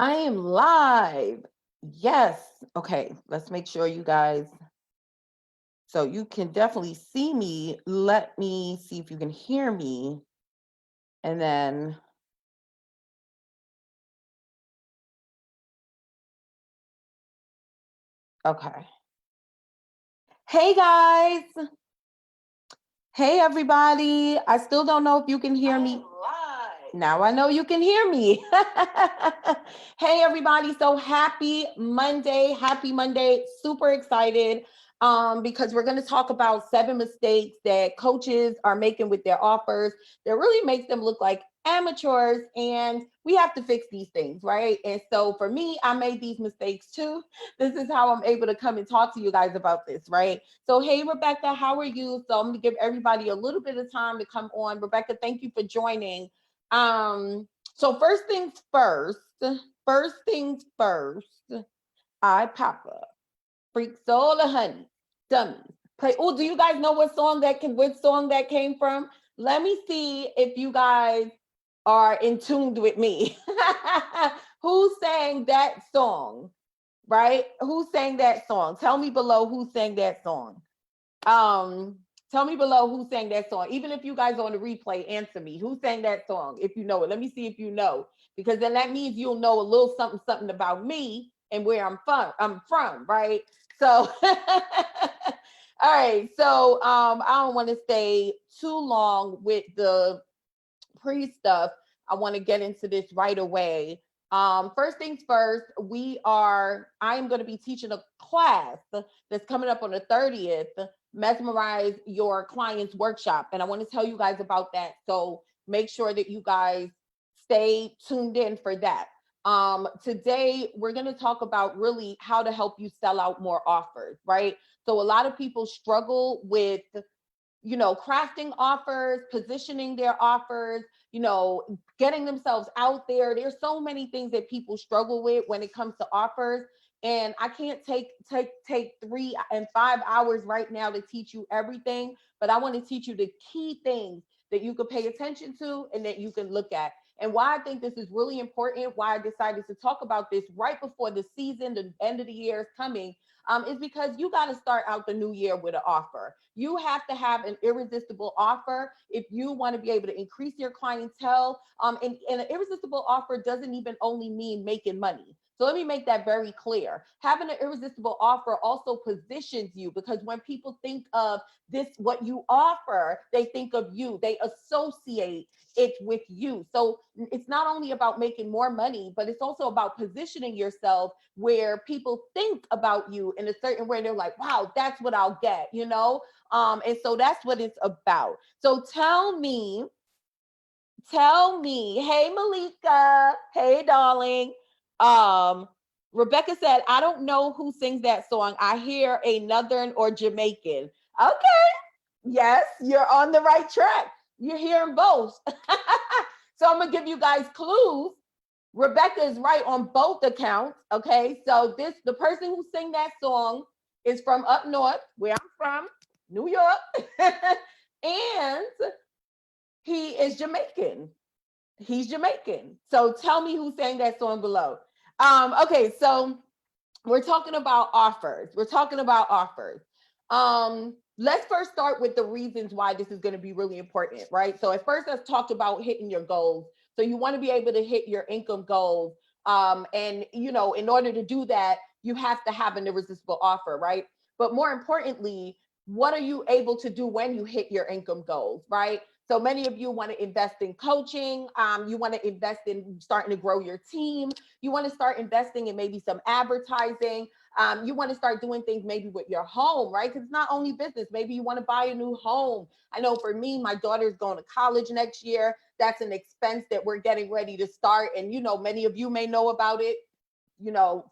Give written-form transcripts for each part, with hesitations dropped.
I am live. Yes. Okay. Let's make sure you guys. So you can definitely see me. Let me see if you can hear me. And then, okay. Hey guys. Hey everybody. I still don't know if you can hear me. Live. Now I know you can hear me. Hey everybody. So happy Monday. Happy Monday. Super excited. Because we're going to talk about 7 mistakes that coaches are making with their offers that really makes them look like amateurs, and we have to fix these things, right? And so for me, I made these mistakes too. This is how I'm able to come and talk to you guys about this, right? So, hey, Rebecca, how are you? So, I'm going to give everybody a little bit of time to come on. Rebecca, thank you for joining. So, first things first, I Papa, freaks all the honey, dummies. Play. Oh, do you guys know what song that came from? Let me see if you guys are in tune with me. Who sang that song? Right? Who sang that song? Tell me below who sang that song. Um, Tell me below who sang that song. Even if you guys are on the replay, answer me. Who sang that song? If you know it, let me see if you know, because then that means you'll know a little something about me and where I'm from, right? So, all right. So, I don't want to stay too long with the pre stuff. I want to get into this right away. First things first, I am going to be teaching a class that's coming up on the 30th, Mesmerize Your Clients Workshop. And I want to tell you guys about that. So make sure that you guys stay tuned in for that. Today, we're going to talk about really how to help you sell out more offers, right? So a lot of people struggle with crafting offers, positioning their offers, getting themselves out there. There's so many things that people struggle with when it comes to offers. And I can't take 3 and 5 hours right now to teach you everything, but I want to teach you the key things that you could pay attention to and that you can look at. And why I think this is really important, why I decided to talk about this right before the season, the end of the year is coming, is because you got to start out the new year with an offer. You have to have an irresistible offer if you want to be able to increase your clientele. And an irresistible offer doesn't even only mean making money. So let me make that very clear. Having an irresistible offer also positions you, because when people think of what you offer, they think of you, they associate it with you. So it's not only about making more money, but it's also about positioning yourself where people think about you in a certain way. They're like, wow, that's what I'll get. And so that's what it's about. So tell me, hey Malika, hey darling. Um, Rebecca said, I don't know who sings that song. I hear a Northern or Jamaican. Okay, yes, you're on the right track. You're hearing both. So I'm gonna give you guys clues. Rebecca is right on both accounts. Okay, so the person who sang that song is from up north, where I'm from, New York, and he is Jamaican. He's Jamaican. So tell me who sang that song below. Okay, so we're talking about offers. Let's first start with the reasons why this is going to be really important, right? So at first, let's talk about hitting your goals. So you want to be able to hit your income goals. And in order to do that, you have to have an irresistible offer, right? But more importantly, what are you able to do when you hit your income goals, right? So many of you want to invest in coaching. You want to invest in starting to grow your team. You want to start investing in maybe some advertising. You want to start doing things maybe with your home, right? Because it's not only business. Maybe you want to buy a new home. I know for me, my daughter's going to college next year. That's an expense that we're getting ready to start. And, many of you may know about it.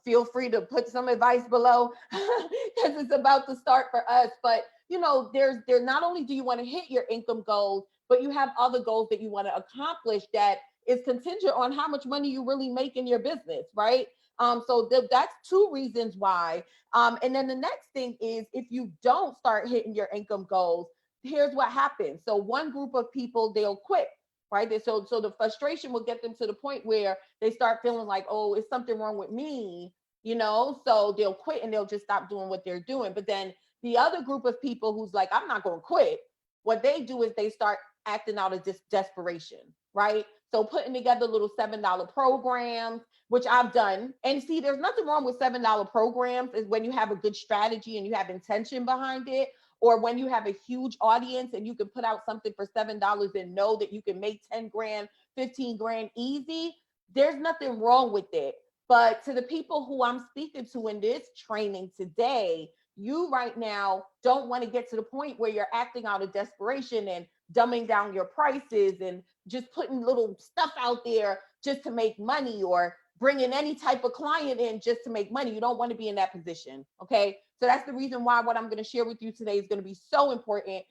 Feel free to put some advice below because it's about to start for us. But, there's not only do you want to hit your income goals, but you have other goals that you want to accomplish that is contingent on how much money you really make in your business, right? So that's two reasons why. And then the next thing is, if you don't start hitting your income goals, here's what happens. So one group of people, they'll quit. right? So the frustration will get them to the point where they start feeling like, oh, is something wrong with me? So they'll quit and they'll just stop doing what they're doing. But then the other group of people who's like, I'm not going to quit, what they do is they start acting out of desperation, right? So putting together little $7 programs, which I've done. And see, there's nothing wrong with $7 programs is when you have a good strategy and you have intention behind it, or when you have a huge audience and you can put out something for $7 and know that you can make 10 grand, 15 grand easy. There's nothing wrong with it. But to the people who I'm speaking to in this training today, you right now don't want to get to the point where you're acting out of desperation and dumbing down your prices and just putting little stuff out there just to make money, or bringing any type of client in just to make money. You don't want to be in that position. Okay. So that's the reason why what I'm going to share with you today is going to be so important.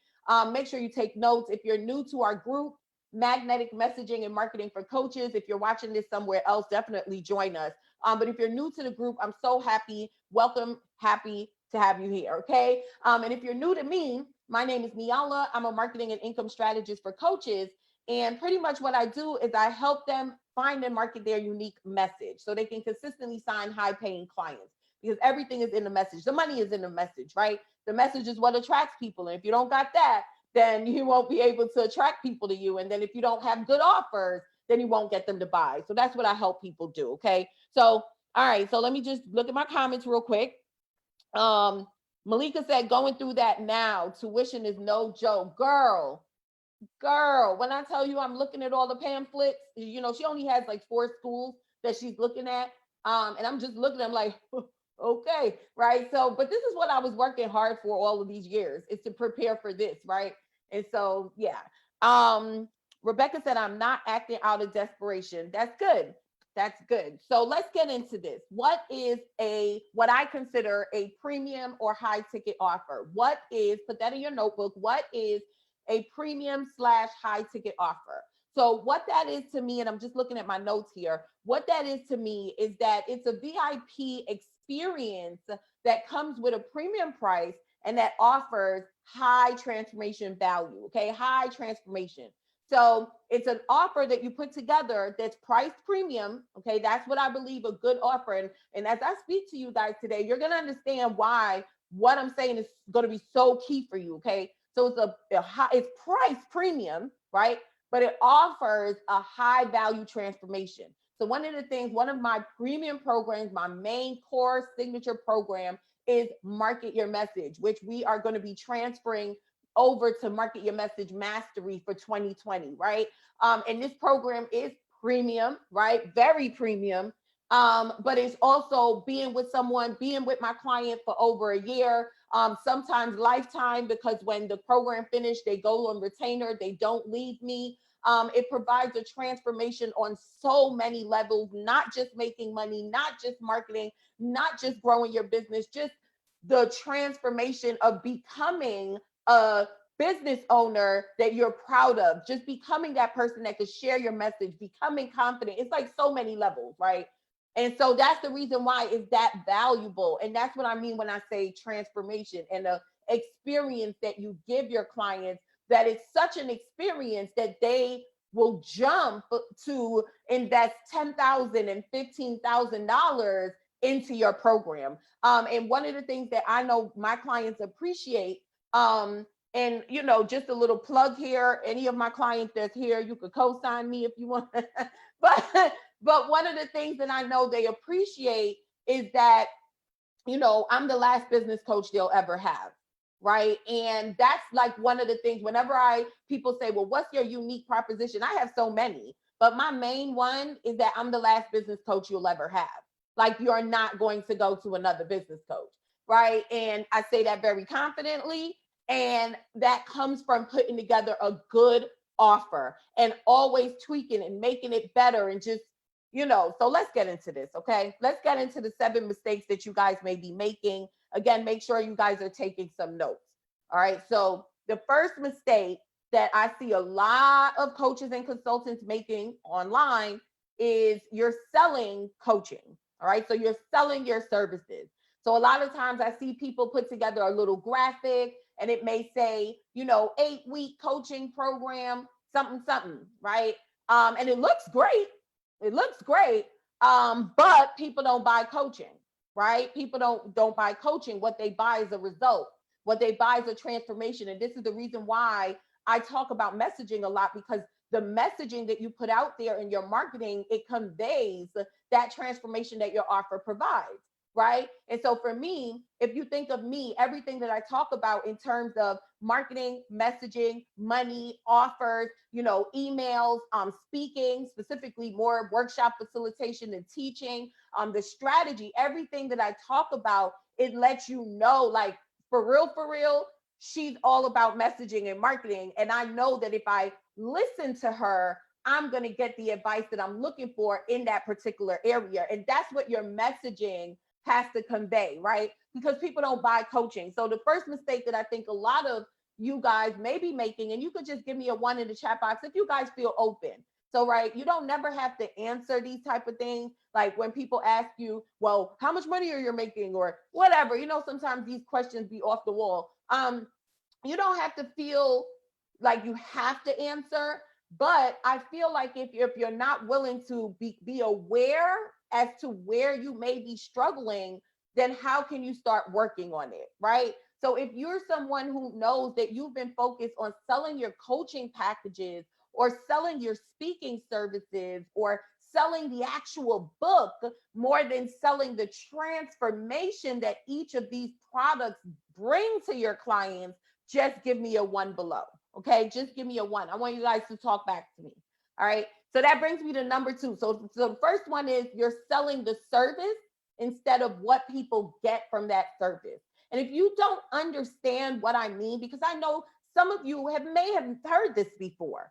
Make sure you take notes. If you're new to our group, Magnetic Messaging and Marketing for Coaches, if you're watching this somewhere else, definitely join us. But if you're new to the group, I'm so happy. Welcome. Happy to have you here. Okay. And if you're new to me, my name is Nyala. I'm a marketing and income strategist for coaches. And pretty much what I do is I help them find and market their unique message so they can consistently sign high paying clients, because everything is in the message. The money is in the message, right? The message is what attracts people. And if you don't got that, then you won't be able to attract people to you. And then if you don't have good offers, then you won't get them to buy. So that's what I help people do. Okay. So, all right. So let me just look at my comments real quick. Malika said, going through that now, tuition is no joke. Girl, when I tell you I'm looking at all the pamphlets, she only has like 4 schools that she's looking at. And I'm just looking at them like, okay, right? So, but this is what I was working hard for all of these years, is to prepare for this, right? And so, yeah. Rebecca said, I'm not acting out of desperation. That's good. That's good. So let's get into this. What is what I consider a premium or high ticket offer? Put that in your notebook. What is a premium / high ticket offer? So what that is to me, and I'm just looking at my notes here, what that is to me is that it's a VIP experience that comes with a premium price and that offers high transformation value, okay? High transformation. So it's an offer that you put together that's priced premium, okay? That's what I believe a good offer. And as I speak to you guys today, you're going to understand why what I'm saying is going to be so key for you, okay? So it's priced premium, right? But it offers a high value transformation. So one of my premium programs, my main core signature program is Market Your Message, which we are going to be transferring over to Market Your Message Mastery for 2020, right? And this program is premium, right? Very premium. But it's also being with my client for over a year, sometimes lifetime, because when the program finished, they go on retainer, they don't leave me. It provides a transformation on so many levels, not just making money, not just marketing, not just growing your business, just the transformation of becoming a business owner that you're proud of, just becoming that person that could share your message, becoming confident. It's like so many levels, right? And so that's the reason why it's that valuable. And that's what I mean when I say transformation and the experience that you give your clients, that it's such an experience that they will jump to invest $10,000 and $15,000 into your program. And one of the things that I know my clients appreciate, and just a little plug here, any of my clients that's here, you could co-sign me if you want. But one of the things that I know they appreciate is that, I'm the last business coach they'll ever have, right? And that's like one of the things whenever people say, well, what's your unique proposition? I have so many, but my main one is that I'm the last business coach you'll ever have. Like, you're not going to go to another business coach, right? And I say that very confidently. And that comes from putting together a good offer and always tweaking and making it better and just, so let's get into this, okay? Let's get into the 7 mistakes that you guys may be making. Again, make sure you guys are taking some notes. All right. So the first mistake that I see a lot of coaches and consultants making online is you're selling coaching. All right. So you're selling your services. So a lot of times I see people put together a little graphic and it may say, 8-week coaching program, something, something, right? And it looks great. It looks great. But people don't buy coaching, right? People don't buy coaching. What they buy is a result. What they buy is a transformation. And this is the reason why I talk about messaging a lot, because the messaging that you put out there in your marketing, it conveys that transformation that your offer provides, right? And so for me, if you think of me, everything that I talk about in terms of marketing, messaging, money, offers, emails, speaking, specifically more workshop facilitation and teaching, the strategy, everything that I talk about, it lets you know, like, for real, she's all about messaging and marketing. And I know that if I listen to her, I'm going to get the advice that I'm looking for in that particular area. And that's what your messaging has to convey, right? Because people don't buy coaching. So the first mistake that I think a lot of you guys may be making, and you could just give me a 1 in the chat box if you guys feel open. So, right, you don't never have to answer these type of things. Like when people ask you, well, how much money are you making or whatever, sometimes these questions be off the wall. You don't have to feel like you have to answer, but I feel like if you're not willing to be aware as to where you may be struggling, then how can you start working on it, right? So if you're someone who knows that you've been focused on selling your coaching packages or selling your speaking services or selling the actual book more than selling the transformation that each of these products bring to your clients, just give me a 1 below. Okay, just give me a 1. I want you guys to talk back to me. All right. So that brings me to number 2. So the first one is you're selling the service instead of what people get from that service. And if you don't understand what I mean, because I know some of you may have heard this before,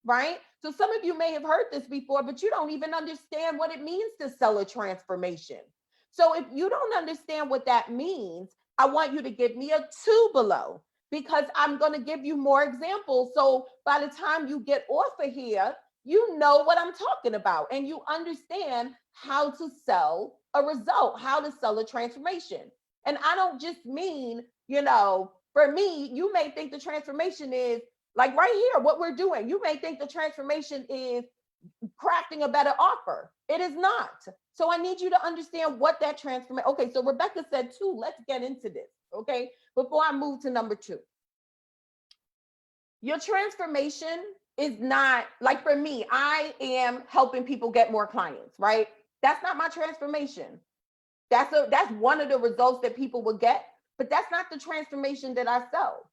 right? So some of you may have heard this before, but you don't even understand what it means to sell a transformation. So if you don't understand what that means, I want you to give me a 2 below, because I'm going to give you more examples. So by the time you get off of here, you know what I'm talking about and you understand how to sell a result, how to sell a transformation. And I don't just mean, for me, you may think the transformation is like right here, what we're doing. You may think the transformation is crafting a better offer. It is not. So I need you to understand what that transformation. Okay, so Rebecca said 2. Let's get into this. Okay, before I move to number 2. Your transformation is not like, for me, I am helping people get more clients, right? That's not my transformation. That's one of the results that people will get, but that's not the transformation that I sell.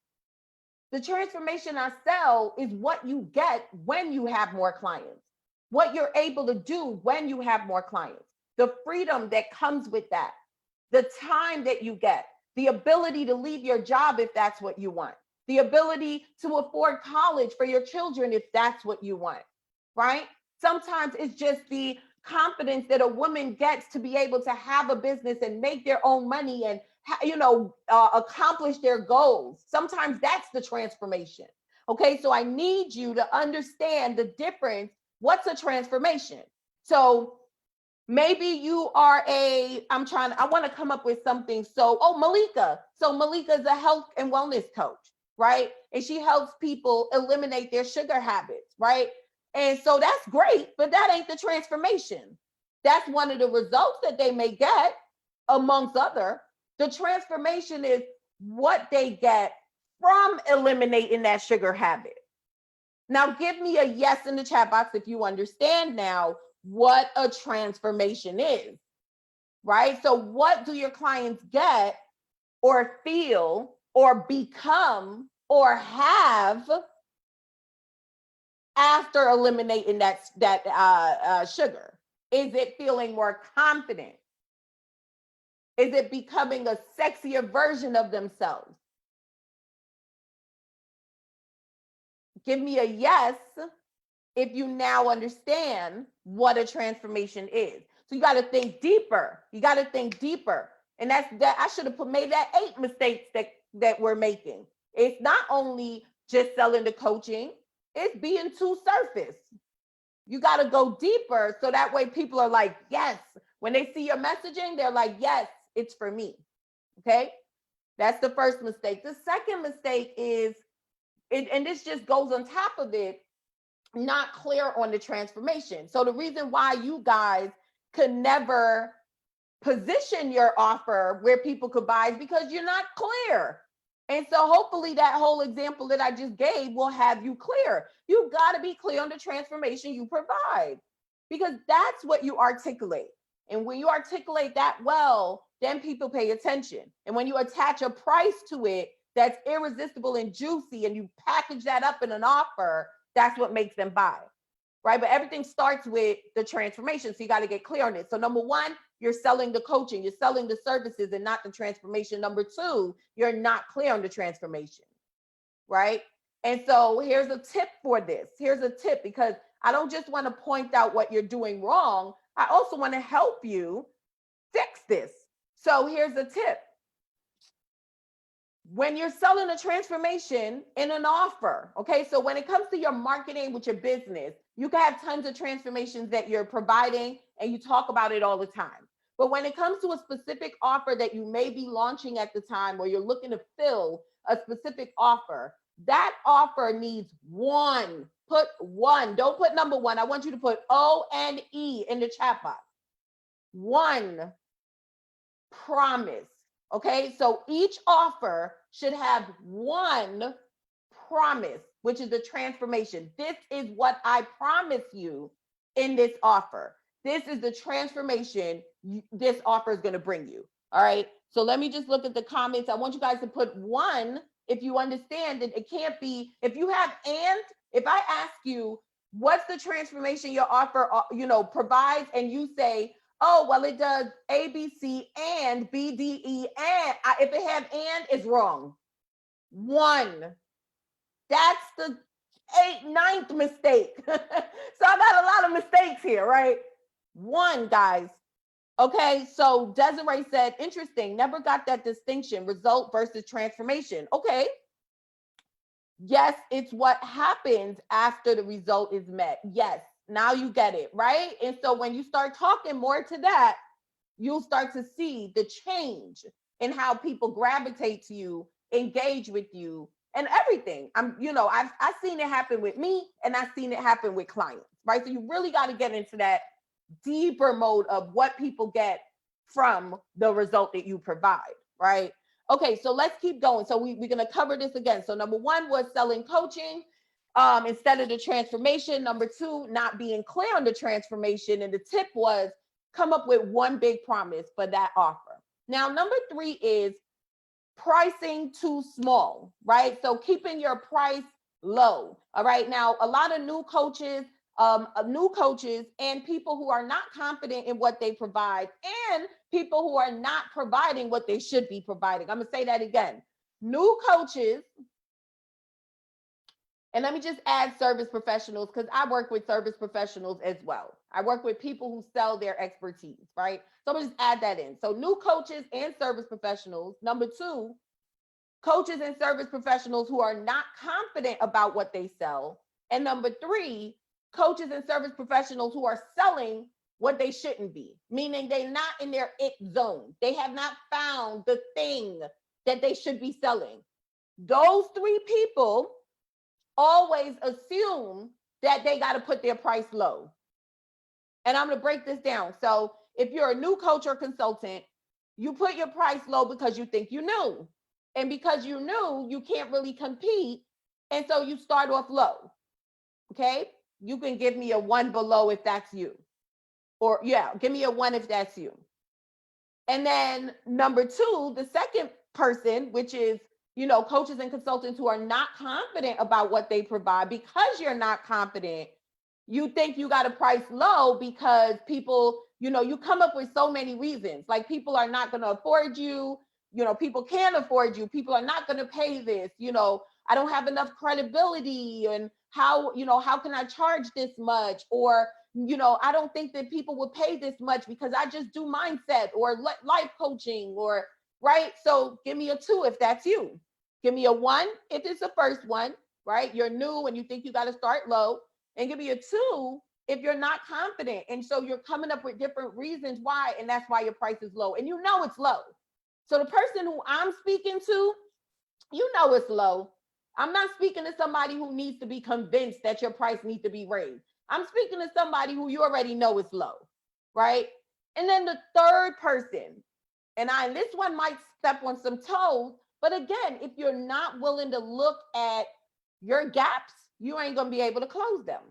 The transformation I sell is what you get when you have more clients, what you're able to do when you have more clients, the freedom that comes with that, the time that you get, the ability to leave your job if that's what you want, the ability to afford college for your children if that's what you want, right? Sometimes it's just the confidence that a woman gets to be able to have a business and make their own money and accomplish their goals. Sometimes that's the transformation. Okay, so I need you to understand the difference. What's a transformation? So maybe you are I want to come up with something. So, Malika. So Malika is a health and wellness coach, right? And she helps people eliminate their sugar habits, right? And so that's great, but that ain't the transformation. That's one of the results that they may get, amongst other. The transformation is what they get from eliminating that sugar habit. Now, give me a yes in the chat box if you understand now what a transformation is, right? So what do your clients get or feel or become or have after eliminating that sugar? Is it feeling more confident? Is it becoming a sexier version of themselves? Give me a yes if you now understand what a transformation is. So you got to think deeper. You got to think deeper. And that's that. I should have made that 8 mistakes that we're making. It's not only just selling the coaching, it's being too surface. You got to go deeper so that way people are like, yes. When they see your messaging, they're like, yes, it's for me. Okay? That's the first mistake. The second mistake is, and this just goes on top of it, not clear on the transformation. So the reason why you guys could never position your offer where people could buy is because you're not clear. And so hopefully that whole example that I just gave will have you clear. You got to be clear on the transformation you provide, because that's what you articulate. And when you articulate that well, then people pay attention. And when you attach a price to it that's irresistible and juicy, and you package that up in an offer, that's what makes them buy, right? But everything starts with the transformation. So you got to get clear on it. So number one, you're selling the coaching, you're selling the services and not the transformation. Number two, you're not clear on the transformation, right? And so here's a tip for this. Here's a tip, because I don't just want to point out what you're doing wrong. I also want to help you fix this. So here's a tip. When you're selling a transformation in an offer, okay, so when it comes to your marketing with your business, you can have tons of transformations that you're providing and you talk about it all the time. But when it comes to a specific offer that you may be launching at the time, or you're looking to fill a specific offer, that offer needs one. Put one. Don't put number one. I want you to put O-N-E in the chat box. One promise. Okay, so each offer should have one promise, which is the transformation. This is what I promise you in this offer. This is the transformation this offer is going to bring you. All right, so let me just look at the comments. I want you guys to put one if you understand that it can't be, if you have and, if I ask you, what's the transformation your offer, provides, and you say, oh, well, it does A, B, C, and B, D, E, and. If it have and, it's wrong. One. That's the ninth mistake. So I got a lot of mistakes here, right? One, guys. Okay, so Desiree said, interesting, never got that distinction, result versus transformation. Okay. Yes, it's what happens after the result is met. Yes. Now you get it, right? And so when you start talking more to that, you'll start to see the change in how people gravitate to you, engage with you, and everything. I've seen it happen with me, and I've seen it happen with clients, right? So you really got to get into that deeper mode of what people get from the result that you provide, right? Okay, so let's keep going. So we're going to cover this again. So number one was selling coaching instead of the transformation. Number two, not being clear on the transformation. And the tip was come up with one big promise for that offer. Now, number three is pricing too small, right? So keeping your price low. All right. Now, a lot of new coaches and people who are not confident in what they provide, and people who are not providing what they should be providing. I'm going to say that again. New coaches, and let me just add service professionals, because I work with service professionals as well. I work with people who sell their expertise, right? So I'm going to just add that in. So new coaches and service professionals. Number two, coaches and service professionals who are not confident about what they sell. And number three, coaches and service professionals who are selling what they shouldn't be, meaning they're not in their it zone. They have not found the thing that they should be selling. Those three people always assume that they got to put their price low. And I'm going to break this down. So if you're a new coach or consultant, you put your price low because you think you know. And because you know, you can't really compete. And so you start off low. Okay. You can give me a 1 below if that's you. Or give me a 1 if that's you. And then number two, the second person, which is, coaches and consultants who are not confident about what they provide. Because you're not confident, you think you got to price low because people, you come up with so many reasons. Like people are not going to afford you. People can't afford you. People are not going to pay this. I don't have enough credibility, and how can I charge this much? Or, I don't think that people will pay this much because I just do mindset or life coaching, or right. So give me a 2 if that's you. Give me a 1 if it's the first one, right? You're new and you think you got to start low, and give me a 2 if you're not confident. And so you're coming up with different reasons why, and that's why your price is low, and it's low. So the person who I'm speaking to, it's low. I'm not speaking to somebody who needs to be convinced that your price needs to be raised. I'm speaking to somebody who you already know is low, right? And then the third person, and this one might step on some toes, but again, if you're not willing to look at your gaps, you ain't going to be able to close them.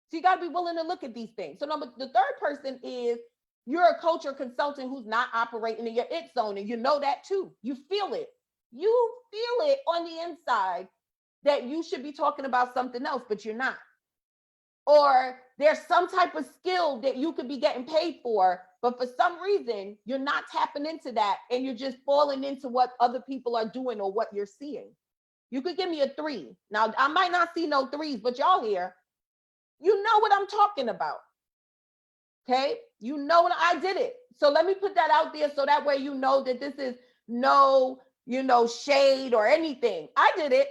So you got to be willing to look at these things. So the third person is you're a coach or consultant who's not operating in your it zone, and you know that too. You feel it. You feel it on the inside that you should be talking about something else, but you're not. Or there's some type of skill that you could be getting paid for, but for some reason, you're not tapping into that and you're just falling into what other people are doing or what you're seeing. You could give me a 3. Now, I might not see no 3s, but y'all here, you know what I'm talking about. Okay? You know what I did it. So let me put that out there so that way you know that this is no, shade or anything. I did it.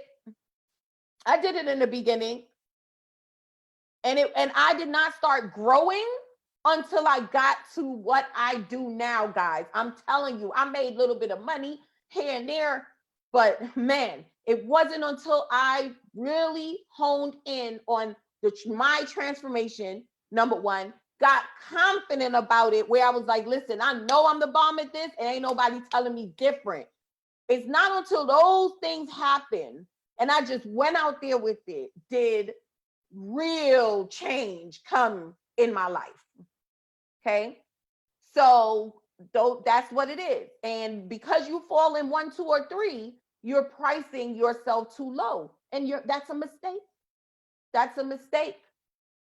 I did it in the beginning. And I did not start growing until I got to what I do now, guys. I'm telling you, I made a little bit of money here and there, but man, it wasn't until I really honed in on my transformation, number one, got confident about it, where I was like, listen, I know I'm the bomb at this, and ain't nobody telling me different. It's not until those things happen, and I just went out there with it, did real change come in my life. Okay. So that's what it is. And because you fall in 1, 2, or 3, you're pricing yourself too low. And that's a mistake. That's a mistake,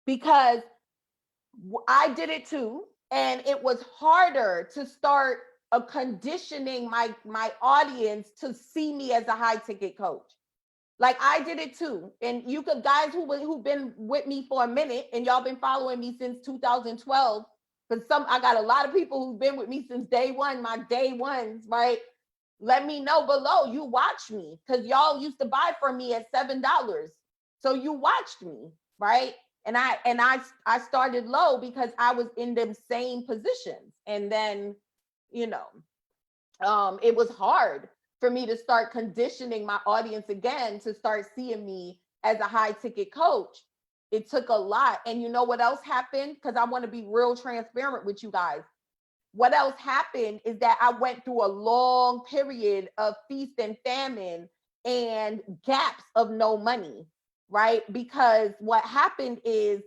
because I did it too. And it was harder to start conditioning my audience to see me as a high ticket coach. Like I did it too. And you could, guys who've been with me for a minute and y'all been following me since 2012, because I got a lot of people who've been with me since day one, my day ones, right? Let me know below. You watch me, because y'all used to buy from me at $7. So you watched me, right? And I started low because I was in them same positions. And then, it was hard for me to start conditioning my audience again to start seeing me as a high ticket coach. It took a lot. And you know what else happened? Because I want to be real transparent with you guys. What else happened is that I went through a long period of feast and famine and gaps of no money, right? Because what happened is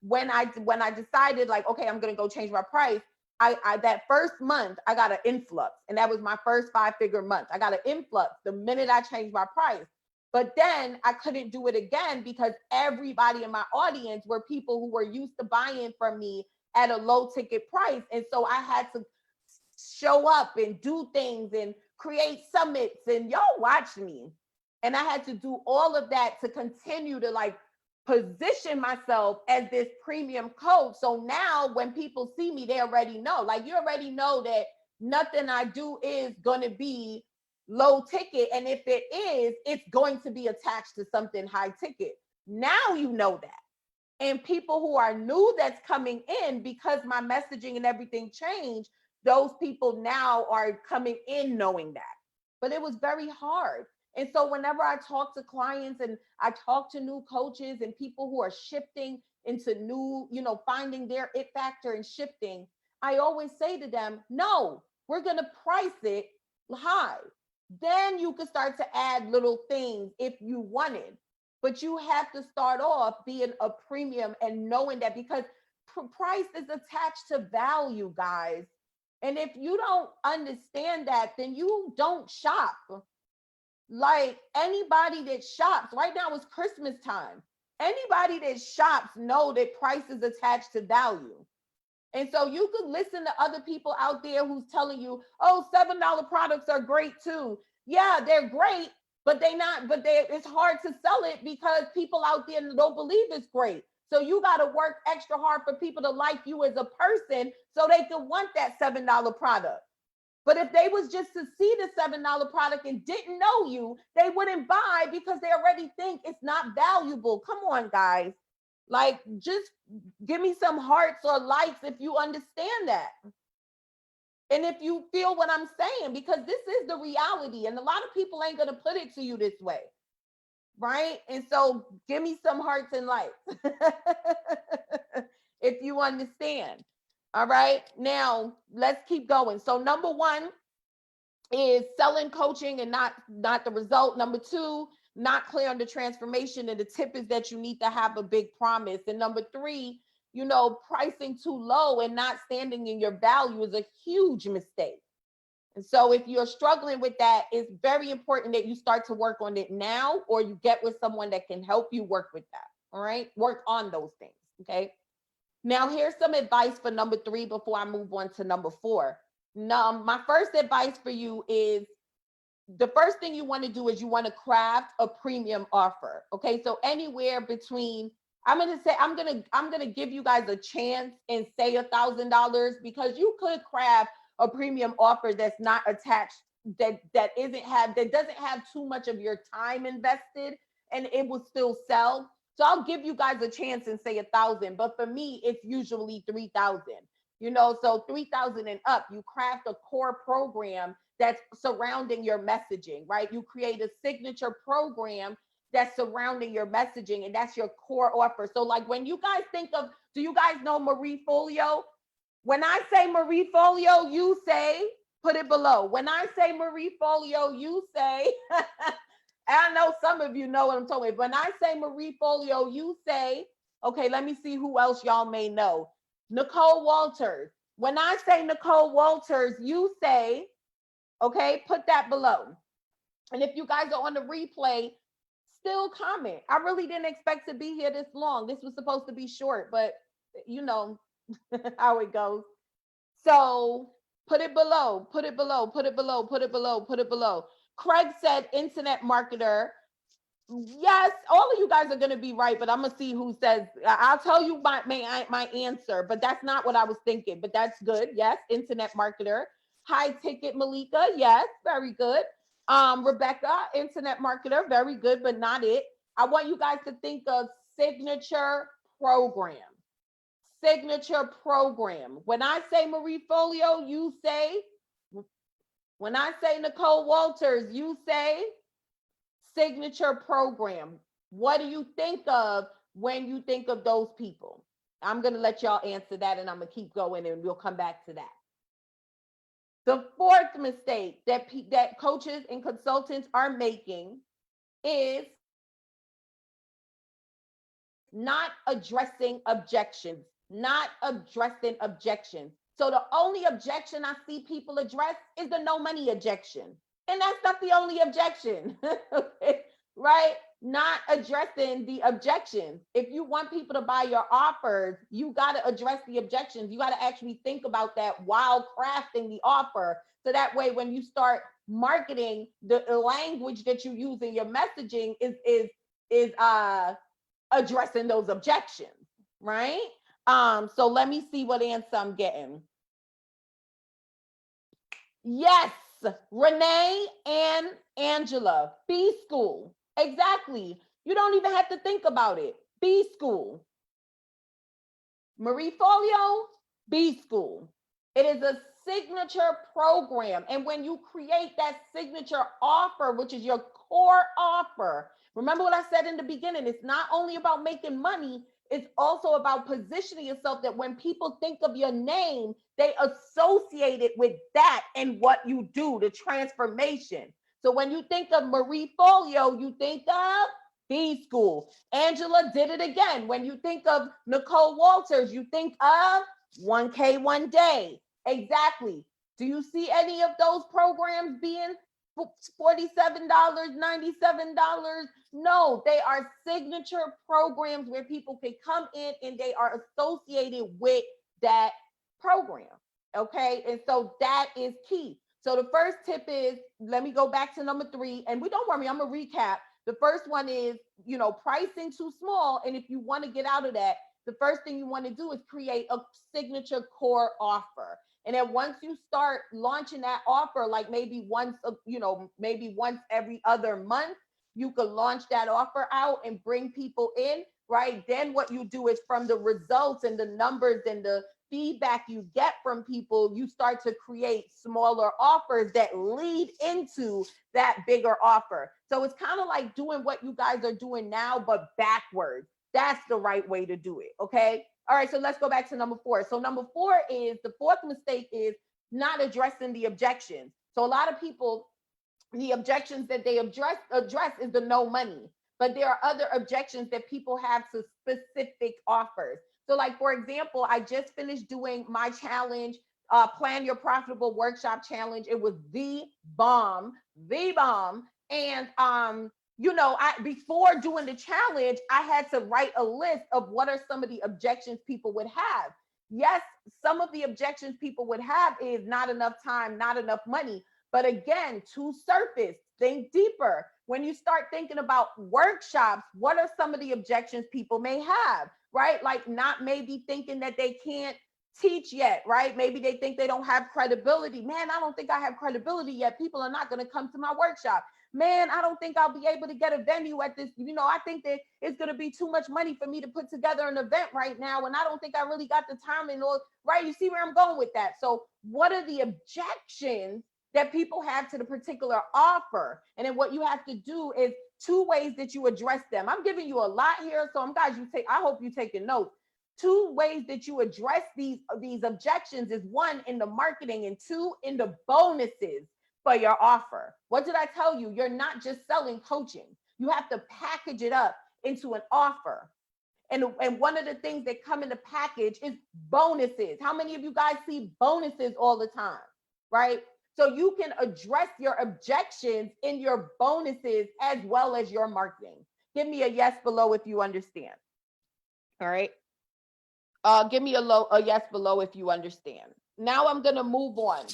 when I decided, like, okay, I'm going to go change my price, I that first month I got an influx, and that was my first 5-figure month. I got an influx the minute I changed my price. But then I couldn't do it again because everybody in my audience were people who were used to buying from me at a low ticket price. And so I had to show up and do things and create summits, and y'all watched me. And I had to do all of that to continue to position myself as this premium coach. So now when people see me, they already know, you already know that nothing I do is going to be low ticket. And if it is, it's going to be attached to something high ticket. Now you know that. And people who are new that's coming in, because my messaging and everything changed, those people now are coming in knowing that. But it was very hard. And so whenever I talk to clients and I talk to new coaches and people who are shifting into new, finding their it factor and shifting, I always say to them, no, we're going to price it high. Then you can start to add little things if you wanted. But you have to start off being a premium and knowing that, because price is attached to value, guys. And if you don't understand that, then you don't shop. Like anybody that shops, right now it's Christmas time. Anybody that shops know that price is attached to value. And so you could listen to other people out there who's telling you, oh, $7 products are great too. Yeah, they're great, but it's hard to sell it because people out there don't believe it's great. So you got to work extra hard for people to like you as a person so they can want that $7 product. But if they was just to see the $7 product and didn't know you, they wouldn't buy because they already think it's not valuable. Come on, guys. Just give me some hearts or likes if you understand that. And if you feel what I'm saying, because this is the reality. And a lot of people ain't going to put it to you this way. right? And so give me some hearts and lights if you understand. All right, now let's keep going. So number one is selling coaching and not the result. Number two, not clear on the transformation, and the tip is that you need to have a big promise. And number three, pricing too low and not standing in your value is a huge mistake. And so if you're struggling with that, it's very important that you start to work on it now, or you get with someone that can help you work with that. All right, work on those things. Okay, now here's some advice for number three before I move on to number four. Now, my first advice for you is, the first thing you want to do is you want to craft a premium offer. Okay, so anywhere between, I'm gonna give you guys a chance and say $1,000, because you could craft a premium offer that's not attached, that doesn't have too much of your time invested, and it will still sell. So I'll give you guys a chance and say 1,000, but for me, it's usually 3,000. So 3,000 and up, you craft a core program that's surrounding your messaging, right? You create a signature program that's surrounding your messaging, and that's your core offer. So like when you guys think of, do you guys know Marie Folio? When I say Marie Folio, you say, put it below. When I say Marie Folio, you say, I know some of you know what I'm talking about. When I say Marie Folio, you say, okay, let me see who else y'all may know. Nicole Walters. When I say Nicole Walters, you say, okay, put that below. And if you guys are on the replay, still comment. I really didn't expect to be here this long. This was supposed to be short, but you know how it goes. So put it below, put it below, put it below, put it below, put it below. Craig said internet marketer. Yes, all of you guys are going to be right, but I'm going to see who says, I'll tell you my answer, but that's not what I was thinking, but that's good. Yes, internet marketer. High ticket Malika. Yes, very good. Rebecca, internet marketer. Very good, but not it. I want you guys to think of signature program. Signature program. When I say Marie Folio, you say, when I say Nicole Walters, you say signature program. What do you think of when you think of those people? I'm going to let y'all answer that, and I'm going to keep going, and we'll come back to that. The fourth mistake that coaches and consultants are making is not addressing objections. Not addressing objections. So the only objection I see people address is the no money objection. And that's not the only objection, right? Not addressing the objections. If you want people to buy your offers, you got to address the objections. You got to actually think about that while crafting the offer. So that way, when you start marketing, the language that you use in your messaging is addressing those objections, right? So let me see what answer I'm getting. Yes, Renee and Angela, B school. Exactly. You don't even have to think about it. B school. Marie Folio, B school. It is a signature program. And when you create that signature offer, which is your core offer, remember what I said in the beginning, it's not only about making money, it's also about positioning yourself that when people think of your name, they associate it with that and what you do, the transformation. So when you think of Marie Folio, you think of B school. Angela did it again. When you think of Nicole Walters, you think of 1K one day. Exactly. Do you see any of those programs being $47, $97? No, they are signature programs where people can come in and they are associated with that program. Okay, and so that is key. So the first tip is, let me go back to number three, and we don't worry, I'm gonna recap. The first one is, pricing too small, and if you want to get out of that, the first thing you want to do is create a signature core offer. And then once you start launching that offer, like maybe once every other month, you could launch that offer out and bring people in, right? Then what you do is, from the results and the numbers and the feedback you get from people, you start to create smaller offers that lead into that bigger offer. So it's kind of like doing what you guys are doing now, but backwards. That's the right way to do it. Okay. All right. So let's go back to number 4. So number 4 is the fourth mistake is not addressing the objections. So a lot of people, the objections that they address is the no money, but there are other objections that people have to specific offers. So like, for example, I just finished doing my challenge, Plan Your Profitable Workshop Challenge. It was the bomb. And before doing the challenge, I had to write a list of what are some of the objections people would have. Yes, some of the objections people would have is not enough time, not enough money. But again, too surface, think deeper. When you start thinking about workshops, what are some of the objections people may have, right? Like not maybe thinking that they can't teach yet, right? Maybe they think they don't have credibility. Man, I don't think I have credibility yet. People are not going to come to my workshop. Man, I don't think I'll be able to get a venue at this. I think that it's going to be too much money for me to put together an event right now. And I don't think I really got the time and all, right? You see where I'm going with that? So what are the objections that people have to the particular offer? And then what you have to do is 2 ways that you address them. I'm giving you a lot here. So I hope you're taking notes. 2 ways that you address these objections is 1 in the marketing and 2 in the bonuses for your offer. What did I tell you? You're not just selling coaching. You have to package it up into an offer. And one of the things that come in the package is bonuses. How many of you guys see bonuses all the time, right? So you can address your objections in your bonuses as well as your marketing. Give me a yes below if you understand. All right. Give me a yes below if you understand. Now I'm going to move on.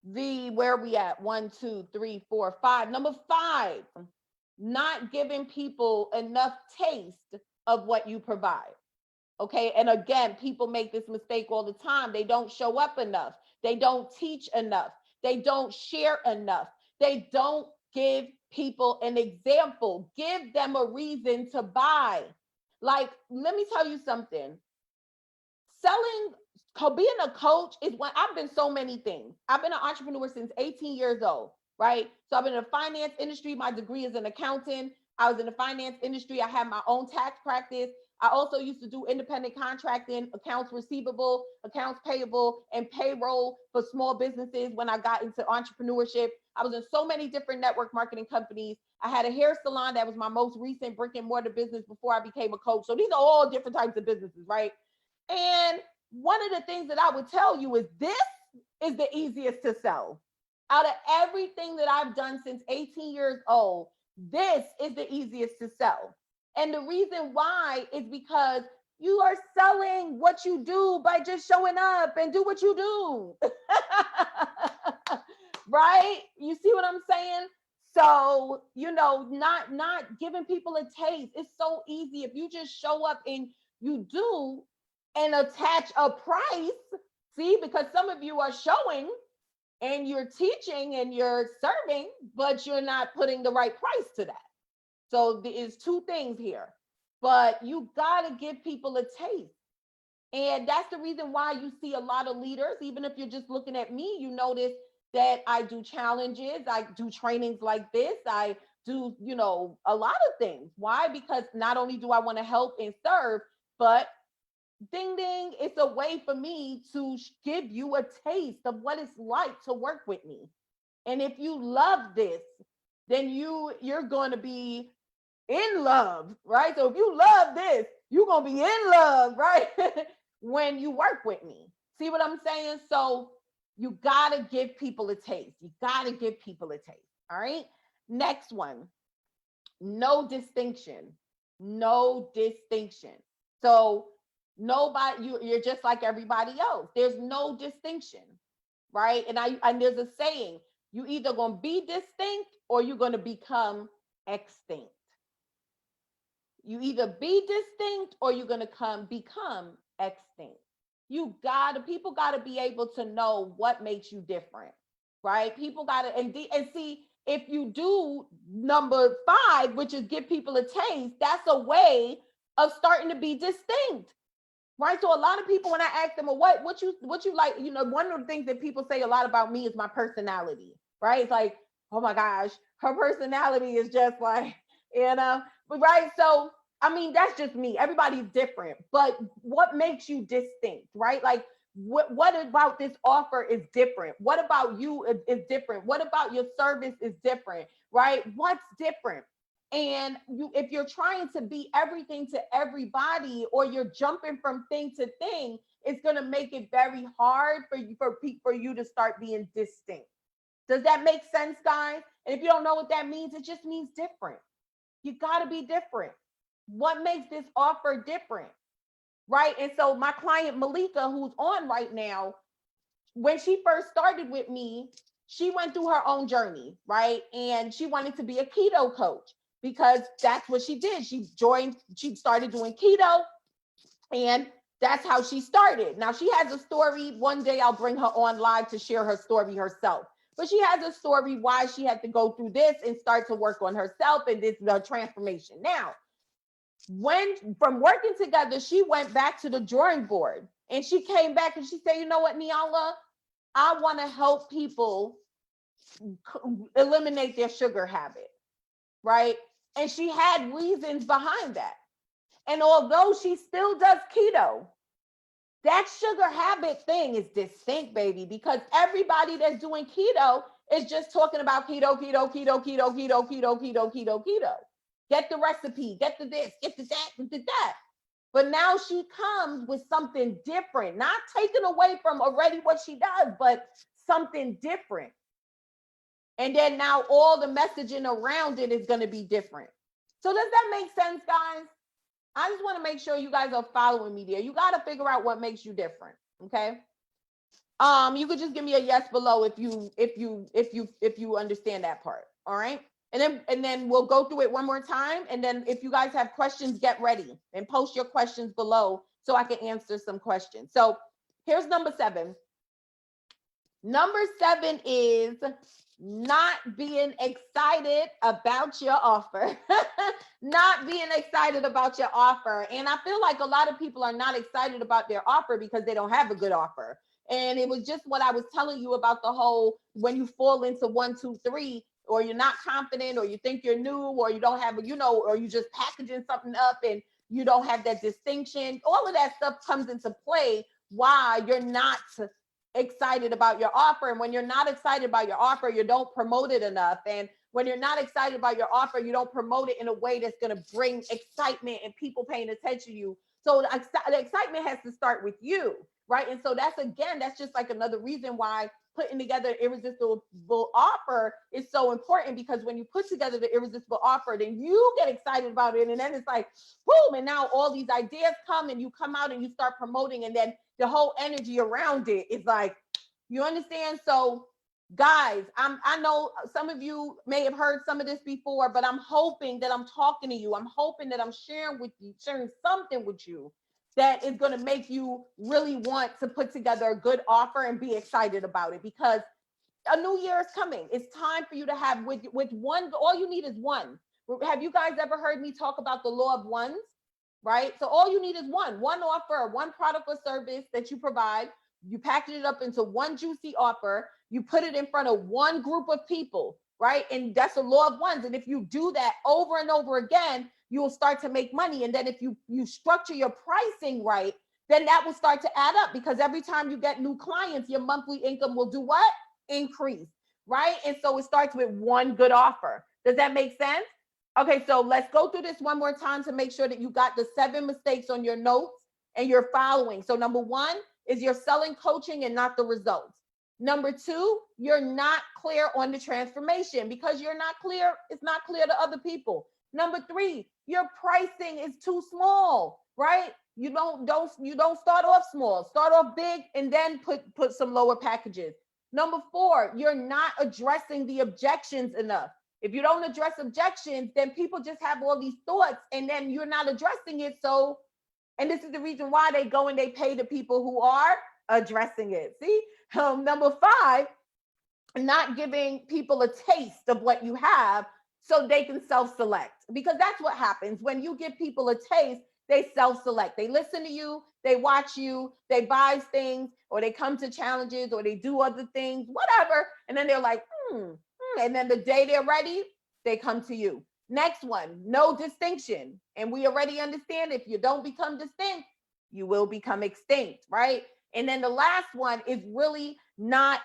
Where are we at? 1, 2, 3, 4, 5. Number 5, not giving people enough taste of what you provide. Okay. And again, people make this mistake all the time. They don't show up enough. They don't teach enough. They don't share enough. They don't give people an example. Give them a reason to buy. Like, let me tell you something. Being a coach is when I've been so many things. I've been an entrepreneur since 18 years old, right? So I've been in the finance industry. My degree is an accountant. I was in the finance industry. I had my own tax practice. I also used to do independent contracting, accounts receivable, accounts payable, and payroll for small businesses when I got into entrepreneurship. I was in so many different network marketing companies. I had a hair salon that was my most recent brick and mortar business before I became a coach. So these are all different types of businesses, right? And one of the things that I would tell you is this is the easiest to sell. Out of everything that I've done since 18 years old, this is the easiest to sell. And the reason why is because you are selling what you do by just showing up and do what you do. Right? You see what I'm saying? So, not giving people a taste. It's so easy. If you just show up and you do and attach a price, see, because some of you are showing and you're teaching and you're serving, but you're not putting the right price to that. So there's 2 things here, but you got to give people a taste. And that's the reason why you see a lot of leaders, even if you're just looking at me, you notice that I do challenges, I do trainings like this, I do, a lot of things. Why? Because not only do I want to help and serve, but ding, ding, it's a way for me to give you a taste of what it's like to work with me. And if you love this, then you're going to be in love, right? So if you love this, you're going to be in love, right? When you work with me. See what I'm saying? So you got to give people a taste. You got to give people a taste. All right. Next one, no distinction. No distinction. So you're just like everybody else. There's no distinction, right? And there's a saying, you either going to be distinct or you're going to become extinct. You either be distinct or you're going to become extinct. People got to be able to know what makes you different, right? People got to, and see, if you do number 5, which is give people a taste, that's a way of starting to be distinct. right? So a lot of people, when I ask them, well, what you like, you know, one of the things that people say a lot about me is my personality, right? It's like, oh my gosh, her personality is just like, you know, but right. So I mean, that's just me. Everybody's different, but what makes you distinct, right? Like, what about this offer is different? What about you is different? What about your service is different, right? What's different? And you, if you're trying to be everything to everybody, or you're jumping from thing to thing, it's going to make it very hard for you to start being distinct. Does that make sense, guys? And if you don't know what that means, it just means different. You got to be different. What makes this offer different, right? And so my client Malika, who's on right now, when she first started with me, she went through her own journey, right? And she wanted to be a keto coach because that's what she did. She started doing keto, and that's how she started. Now she has a story. One day I'll bring her on live to share her story herself. But she has a story why she had to go through this and start to work on herself and this the transformation. Now, when from working together, she went back to the drawing board and she came back and she said, you know what, Nyala, I want to help people eliminate their sugar habit, right? And she had reasons behind that. And although she still does keto, that sugar habit thing is distinct, baby, because everybody that's doing keto is just talking about keto, keto, keto, keto, keto, keto, keto, keto, keto. Get the recipe, get the this, get the that, get the that. But now she comes with something different, not taken away from already what she does, but something different. And then now all the messaging around it is going to be different. So does that make sense, guys? I just want to make sure you guys are following me there. You got to figure out what makes you different. Okay. You could just give me a yes below if you understand that part. All right. And then we'll go through it one more time. And then if you guys have questions, get ready and post your questions below so I can answer some questions. So here's number 7. Number 7 is not being excited about your offer. Not being excited about your offer. And I feel like a lot of people are not excited about their offer because they don't have a good offer. And it was just what I was telling you about the whole, when you fall into 1, 2, 3, or you're not confident, or you think you're new, or you don't have, or you just packaging something up and you don't have that distinction. All of that stuff comes into play why you're not excited about your offer. And when you're not excited about your offer, you don't promote it enough. And when you're not excited about your offer, you don't promote it in a way that's going to bring excitement and people paying attention to you. So the excitement has to start with you, right? And so that's just like another reason why putting together an irresistible offer is so important, because when you put together the irresistible offer, then you get excited about it. And then it's like, boom. And now all these ideas come and you come out and you start promoting, and then the whole energy around it is like, you understand? So guys, I know some of you may have heard some of this before, but I'm hoping that I'm talking to you. I'm hoping that I'm sharing something with you that is going to make you really want to put together a good offer and be excited about it, because a new year is coming. It's time for you to have with one, all you need is one. Have you guys ever heard me talk about the law of ones? Right? So all you need is one offer, one product or service that you provide. You package it up into one juicy offer. You put it in front of one group of people, right? And that's the law of ones. And if you do that over and over again, you will start to make money. And then if you structure your pricing right, then that will start to add up, because every time you get new clients, your monthly income will do what? Increase, right? And so it starts with one good offer. Does that make sense? Okay, so let's go through this one more time to make sure that you got the 7 mistakes on your notes and you're following. So number 1 is you're selling coaching and not the results. Number 2, you're not clear on the transformation. Because you're not clear, it's not clear to other people. Number 3, your pricing is too small, right? You don't start off small. Start off big and then put some lower packages. Number 4, you're not addressing the objections enough. If you don't address objections, then people just have all these thoughts and then you're not addressing it. So, and this is the reason why they go and they pay the people who are addressing it. See, number 5, not giving people a taste of what you have so they can self-select, because that's what happens when you give people a taste. they self-select. They listen to you, they watch you, they buy things, or they come to challenges, or they do other things, whatever. And then they're like, and then the day they're ready, they come to you. Next one, no distinction. And we already understand if you don't become distinct, you will become extinct, right? And then the last one is really not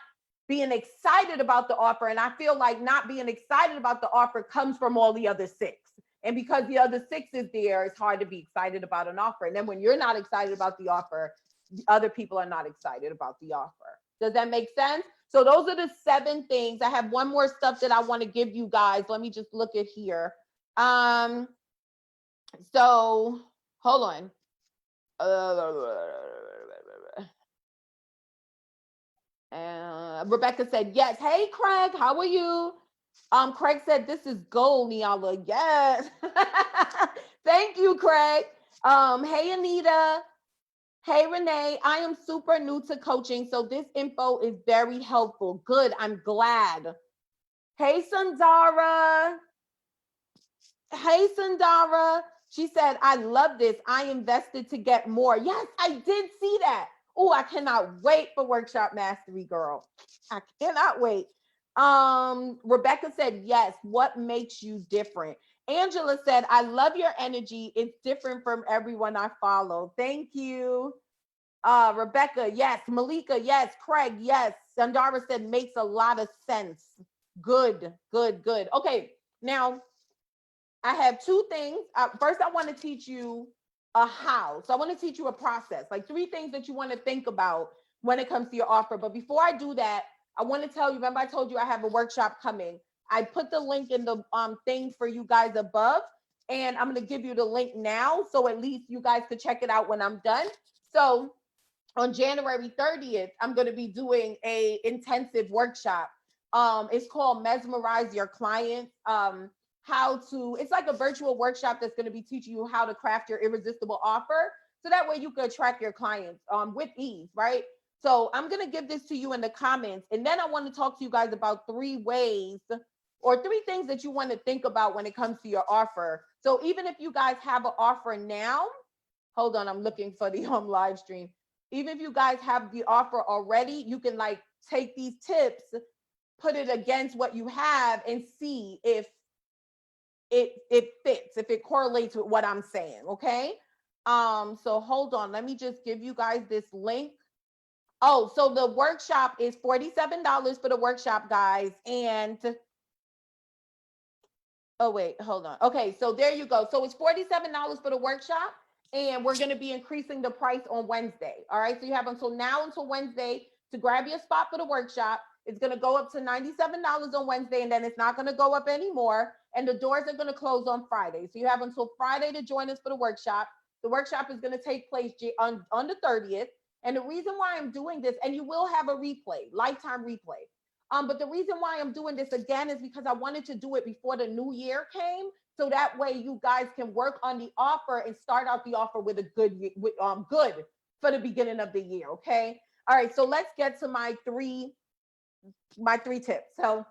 being excited about the offer. And I feel like not being excited about the offer comes from all the other six. And because the other six is there, it's hard to be excited about an offer. And then when you're not excited about the offer, the other people are not excited about the offer. Does that make sense? So those are the 7 things. I have one more stuff that I want to give you guys. Let me just look at here. So hold on. Rebecca said, yes. Hey, Craig, how are you? Craig said, this is gold, Nyala. Yes. Thank you, Craig. Hey, Anita. Hey, Renee. I am super new to coaching, so this info is very helpful. Good. I'm glad. Hey, Sundara. Hey, Sundara. She said, I love this. I invested to get more. Yes, I did see that. Oh, I cannot wait for Workshop Mastery, girl. I cannot wait. Rebecca said, yes, what makes you different? Angela said, I love your energy. It's different from everyone I follow. Thank you. Rebecca, yes. Malika, yes. Craig, yes. Sandara said, makes a lot of sense. Good, good, good. Okay, now I have 2 things. First, I want to teach you a how. So I want to teach you a process, like 3 things that you want to think about when it comes to your offer. But before I do that, I want to tell you, remember I told you I have a workshop coming. I put the link in the thing for you guys above, and I'm going to give you the link now. So at least you guys could check it out when I'm done. So on January 30th, I'm going to be doing a intensive workshop. It's called Mesmerize Your Clients. It's like a virtual workshop that's going to be teaching you how to craft your irresistible offer. So that way you can attract your clients with ease, right? So I'm going to give this to you in the comments. And then I want to talk to you guys about 3 ways or 3 things that you want to think about when it comes to your offer. So even if you guys have an offer now, hold on, I'm looking for the live stream. Even if you guys have the offer already, you can like take these tips, put it against what you have and see if it fits, if it correlates with what I'm saying, okay? So hold on, let me just give you guys this link. Oh, so the workshop is $47 for the workshop, guys. And oh, wait, hold on. Okay, so there you go. So it's $47 for the workshop, and we're going to be increasing the price on Wednesday. All right, so you have until Wednesday to grab your spot for the workshop. It's going to go up to $97 on Wednesday, and then it's not going to go up anymore. And the doors are going to close on Friday. So you have until Friday to join us for the workshop. The workshop is going to take place on the 30th. And the reason why I'm doing this, and you will have a replay, lifetime replay. But the reason why I'm doing this again is because I wanted to do it before the new year came. So that way you guys can work on the offer and start out the offer with a good for the beginning of the year. Okay. All right. So let's get to my three tips. So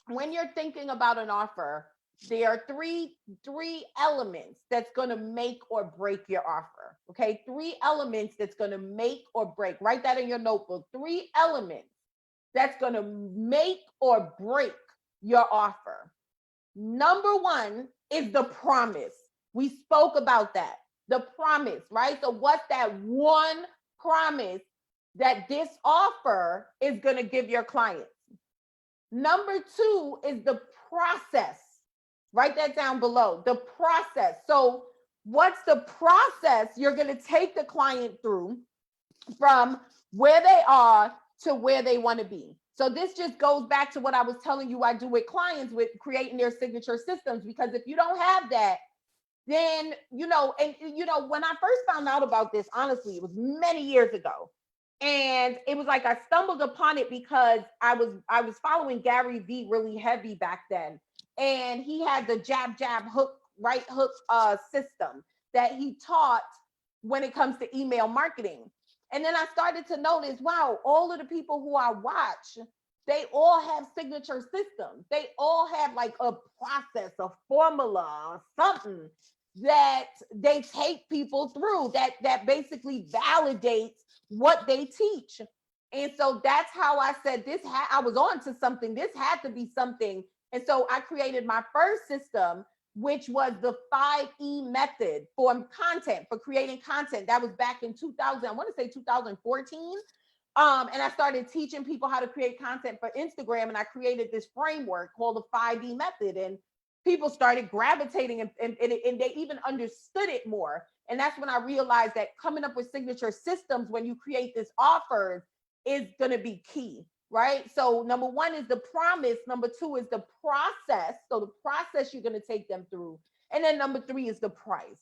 when you're thinking about an offer, there are three elements that's going to make or break your offer. Okay. 3 elements that's going to make or break. Write that in your notebook. 3 elements that's going to make or break your offer. Number 1 is the promise. We spoke about that. The promise, right? So what's that one promise that this offer is going to give your clients? Number 2 is the process. Write that down below. The process. So what's the process you're going to take the client through from where they are to where they want to be? So this just goes back to what I was telling you I do with clients with creating their signature systems, because if you don't have that, then, when I first found out about this, honestly, it was many years ago. And it was like I stumbled upon it because I was following Gary Vee really heavy back then. And he had the jab, hook, right hook system that he taught when it comes to email marketing. And then I started to notice, wow, all of the people who I watch, they all have signature systems. They all have like a process, a formula, or something. that they take people through, that basically validates what they teach. And so that's how I said I was on to something. This had to be something. And so I created my first system, which was the 5E method for content, for creating content. That was back in 2000, I want to say 2014. And I started teaching people how to create content for Instagram. And I created this framework called the 5E method. And people started gravitating and they even understood it more. And that's when I realized that coming up with signature systems when you create this offers is going to be key, right? So number one is the promise. Number two is the process. So the process you're going to take them through. And then number three is the price.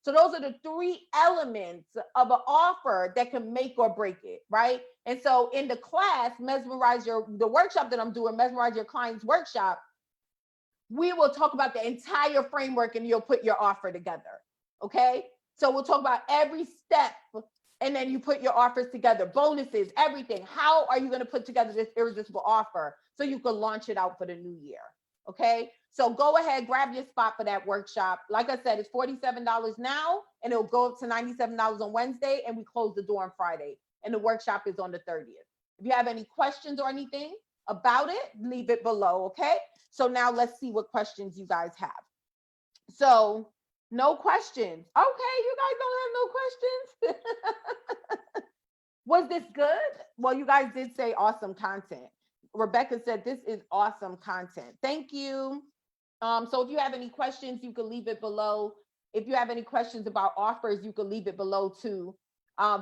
So those are the three elements of an offer that can make or break it, right? And so in the class, the workshop that I'm doing, Mesmerize Your Clients workshop, we will talk about the entire framework and you'll put your offer together, okay? So we'll talk about every step and then you put your offers together, bonuses, everything. How are you going to put together this irresistible offer so you can launch it out for the new year, okay? So go ahead, grab your spot for that workshop. Like I said, it's $47 now and it'll go up to $97 on Wednesday and we close the door on Friday and the workshop is on the 30th. If you have any questions or anything about it, leave it below, okay? So now let's see what questions you guys have. So no questions. Okay, you guys don't have no questions. Was this good? Well, you guys did say awesome content. Rebecca said this is awesome content. Thank you. So if you have any questions, you can leave it below. If you have any questions about offers, you can leave it below too.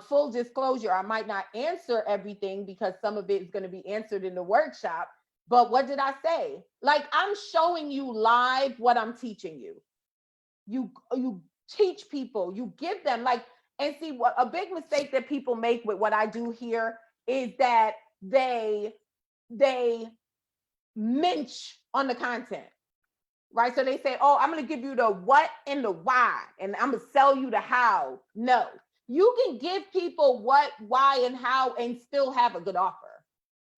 Full disclosure, I might not answer everything because some of it is going to be answered in the workshop. But what did I say? Like, I'm showing you live what I'm teaching you. You teach people, you give them and see what a big mistake that people make with what I do here is that they mince on the content, right? So they say, oh, I'm going to give you the what and the why, and I'm going to sell you the how. No, you can give people what, why, and how and still have a good offer.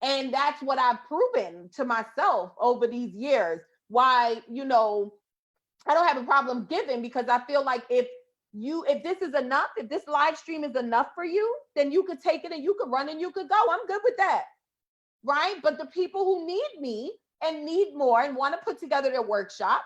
And that's what I've proven to myself over these years. Why, I don't have a problem giving, because I feel like if this is enough, if this live stream is enough for you, then you could take it and you could run and you could go. I'm good with that, right? But the people who need me and need more and want to put together their workshop,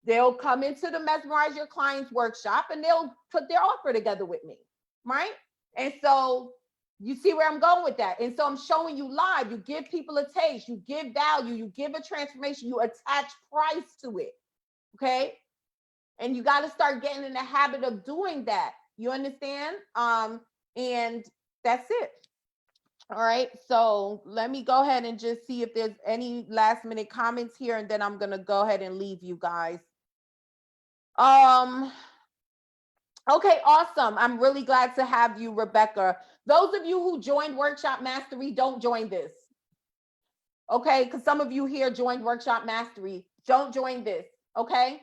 they'll come into the Mesmerize Your Clients workshop and they'll put their offer together with me, right? And so you see where I'm going with that. And so I'm showing you live. You give people a taste, you give value, you give a transformation, you attach price to it, okay? And you got to start getting in the habit of doing that. You understand? And that's it. All right. So let me go ahead and just see if there's any last minute comments here, and then I'm going to go ahead and leave you guys. Okay, awesome. I'm really glad to have you, Rebecca. Those of you who joined Workshop Mastery, don't join this. Okay, because some of you here joined Workshop Mastery. Don't join this, okay?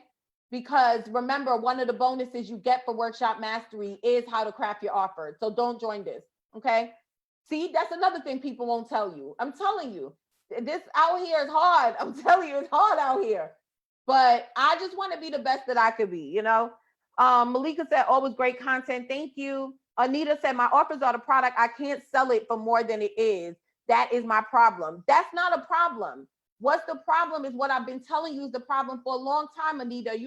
Because remember, one of the bonuses you get for Workshop Mastery is how to craft your offer. So don't join this, okay? See, that's another thing people won't tell you. I'm telling you, this out here is hard. I'm telling you, it's hard out here. But I just want to be the best that I could be, Malika said, always great content. Thank you. Anita said, my offers are the product. I can't sell it for more than it is. That is my problem. That's not a problem. What's the problem is what I've been telling you is the problem for a long time, Anita.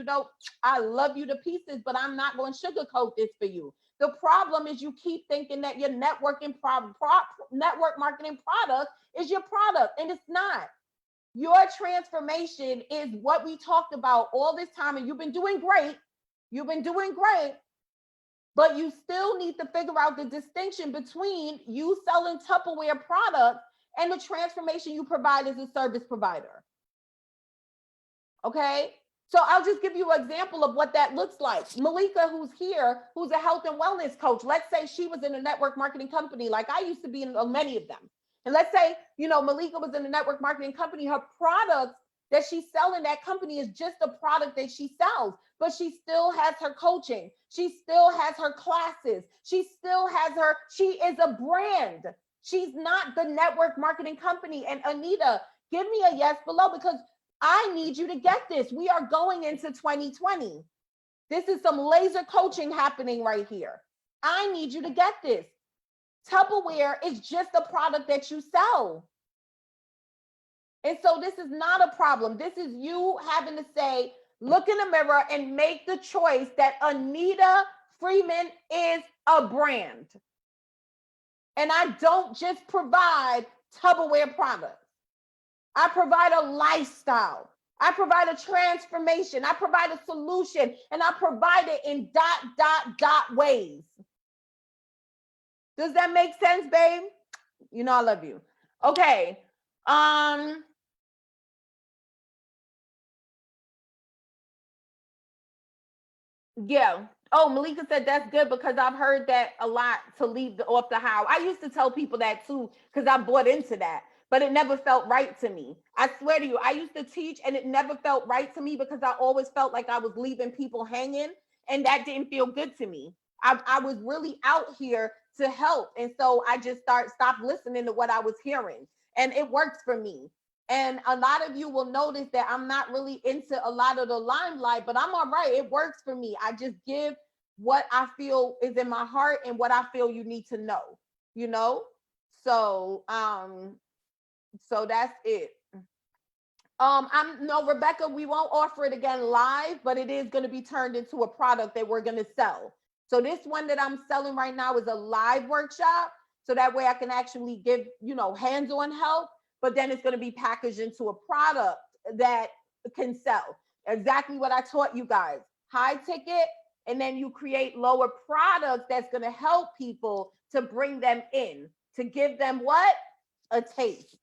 I love you to pieces, but I'm not going to sugarcoat this for you. The problem is you keep thinking that your network marketing product is your product, and it's not. Your transformation is what we talked about all this time, and you've been doing great. You've been doing great, but you still need to figure out the distinction between you selling Tupperware products and the transformation you provide as a service provider. Okay? So I'll just give you an example of what that looks like. Malika, who's here, who's a health and wellness coach, let's say she was in a network marketing company like I used to be in many of them. And let's say, Malika was in a network marketing company. Her products that she's selling that company is just a product that she sells, but she still has her coaching. She still has her classes. She is a brand. She's not the network marketing company. And Anita, give me a yes below, because I need you to get this. We are going into 2020. This is some laser coaching happening right here. I need you to get this. Tupperware is just a product that you sell. And so this is not a problem. This is you having to say, look in the mirror and make the choice that Anita Freeman is a brand. And I don't just provide Tupperware products. I provide a lifestyle. I provide a transformation. I provide a solution, and I provide it in ... ways. Does that make sense, babe? You know I love you. Okay. Yeah. Oh, Malika said that's good because I've heard that a lot, to leave off the how. I used to tell people that too because I bought into that, but it never felt right to me. I swear to you, I used to teach and it never felt right to me because I always felt like I was leaving people hanging, and that didn't feel good to me. I was really out here to help. And so I just stopped listening to what I was hearing, and it works for me. And a lot of you will notice that I'm not really into a lot of the limelight, but I'm all right. It works for me. I just give what I feel is in my heart and what I feel you need to know, you know? So, so that's it. No, Rebecca, we won't offer it again live, but it is going to be turned into a product that we're going to sell. So this one that I'm selling right now is a live workshop. So that way I can actually give, hands-on help, but then it's going to be packaged into a product that can sell. Exactly what I taught you guys. High ticket, and then you create lower products that's going to help people to bring them in, to give them what? A taste.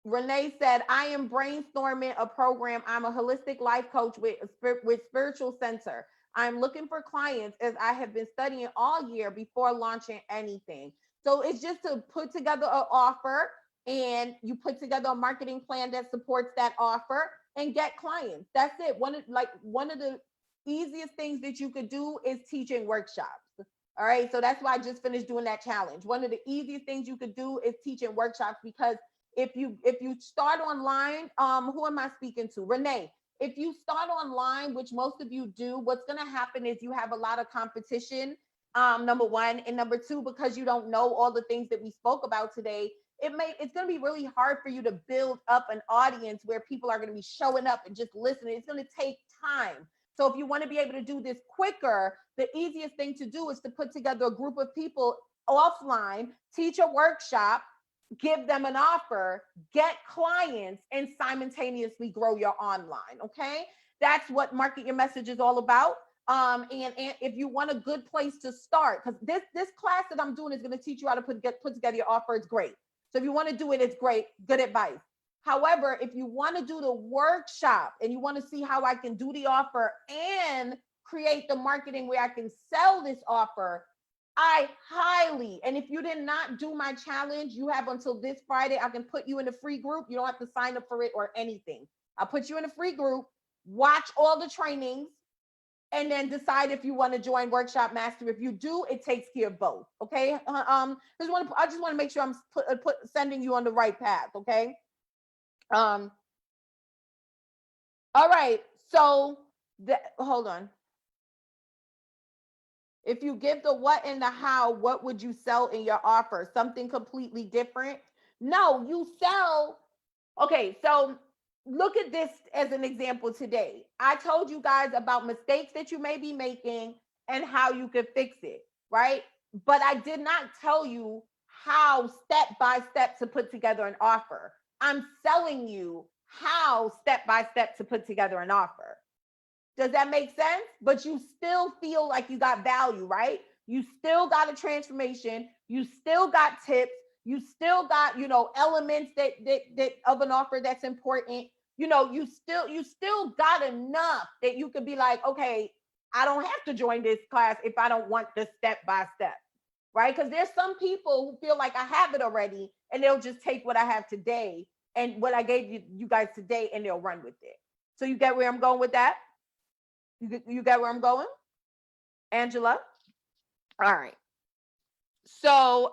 Renee said, I am brainstorming a program. I'm a holistic life coach with Spiritual Center. I'm looking for clients as I have been studying all year before launching anything. So it's just to put together an offer, and you put together a marketing plan that supports that offer and get clients. That's it. One of the easiest things that you could do is teaching workshops. All right. So that's why I just finished doing that challenge. One of the easiest things you could do is teaching workshops, because if you start online, who am I speaking to? Renee. If you start online, which most of you do, what's going to happen is you have a lot of competition, number one. And number two, because you don't know all the things that we spoke about today, it's going to be really hard for you to build up an audience where people are going to be showing up and just listening. It's going to take time. So if you want to be able to do this quicker, the easiest thing to do is to put together a group of people offline, teach a workshop, give them an offer, get clients, and simultaneously grow your online. Okay. That's what Market Your Message is all about. And if you want a good place to start, because this class that I'm doing is going to teach you how to put together your offer. It's great. So if you want to do it, it's great. Good advice. However, if you want to do the workshop and you want to see how I can do the offer and create the marketing where I can sell this offer, I highly, and if you did not do my challenge, you have until this Friday. I can put you in a free group. You don't have to sign up for it or anything. I'll put you in a free group, watch all the trainings, and then decide if you want to join Workshop Master. If you do, it takes care of both. Okay. I just want to make sure I'm sending you on the right path. Okay. All right. So hold on. If you give the what and the how, what would you sell in your offer? Something completely different? No, you sell. Okay, so look at this as an example today. I told you guys about mistakes that you may be making and how you could fix it, right? But I did not tell you how step by step to put together an offer. I'm selling you how step by step to put together an offer. Does that make sense? But you still feel like you got value, right? You still got a transformation. You still got tips. You still got, elements that of an offer that's important. You still got enough that you could be like, okay, I don't have to join this class if I don't want the step by step, right? Because there's some people who feel like I have it already, and they'll just take what I have today and what I gave you guys today, and they'll run with it. So you get where I'm going with that? You get where I'm going, Angela? All right. So,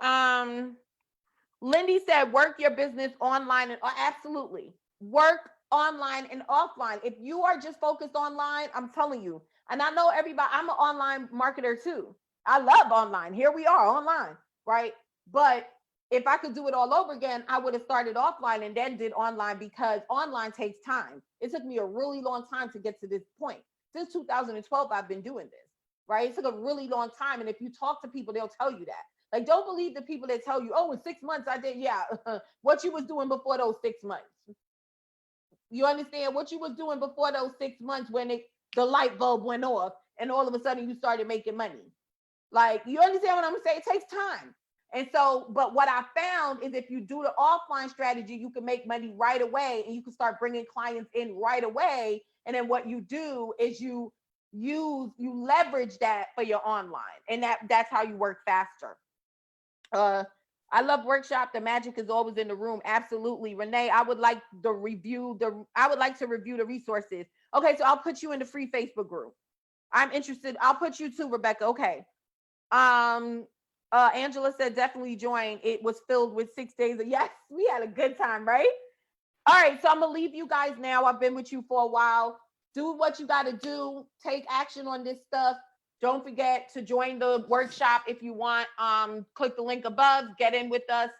Lindy said, work your business online, and absolutely work online and offline. If you are just focused online, I'm telling you, and I know everybody, I'm an online marketer too. I love online. Here we are online, right? But if I could do it all over again, I would have started offline and then did online, because online takes time. It took me a really long time to get to this point. Since 2012, I've been doing this, right? It took a really long time. And if you talk to people, they'll tell you that. Like, don't believe the people that tell you, oh, in 6 months I did. Yeah. What you was doing before those 6 months. You understand what you was doing before those 6 months when the light bulb went off and all of a sudden you started making money. Like, you understand what I'm saying? It takes time. And so, but what I found is if you do the offline strategy, you can make money right away and you can start bringing clients in right away. And then what you do is you leverage that for your online, and that's how you work faster. I love workshop. The magic is always in the room. Absolutely. Renee, I would like to review the resources. Okay, so I'll put you in the free Facebook group. I'm interested. I'll put you too, Rebecca. Okay. Angela said definitely join. It was filled with 6 days. Yes, we had a good time, right? All right, so I'm gonna leave you guys now. I've been with you for a while. Do what you got to do. Take action on this stuff. Don't forget to join the workshop if you want. Click the link above, get in with us,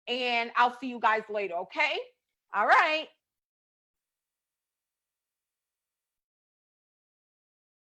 and I'll see you guys later, okay? All right.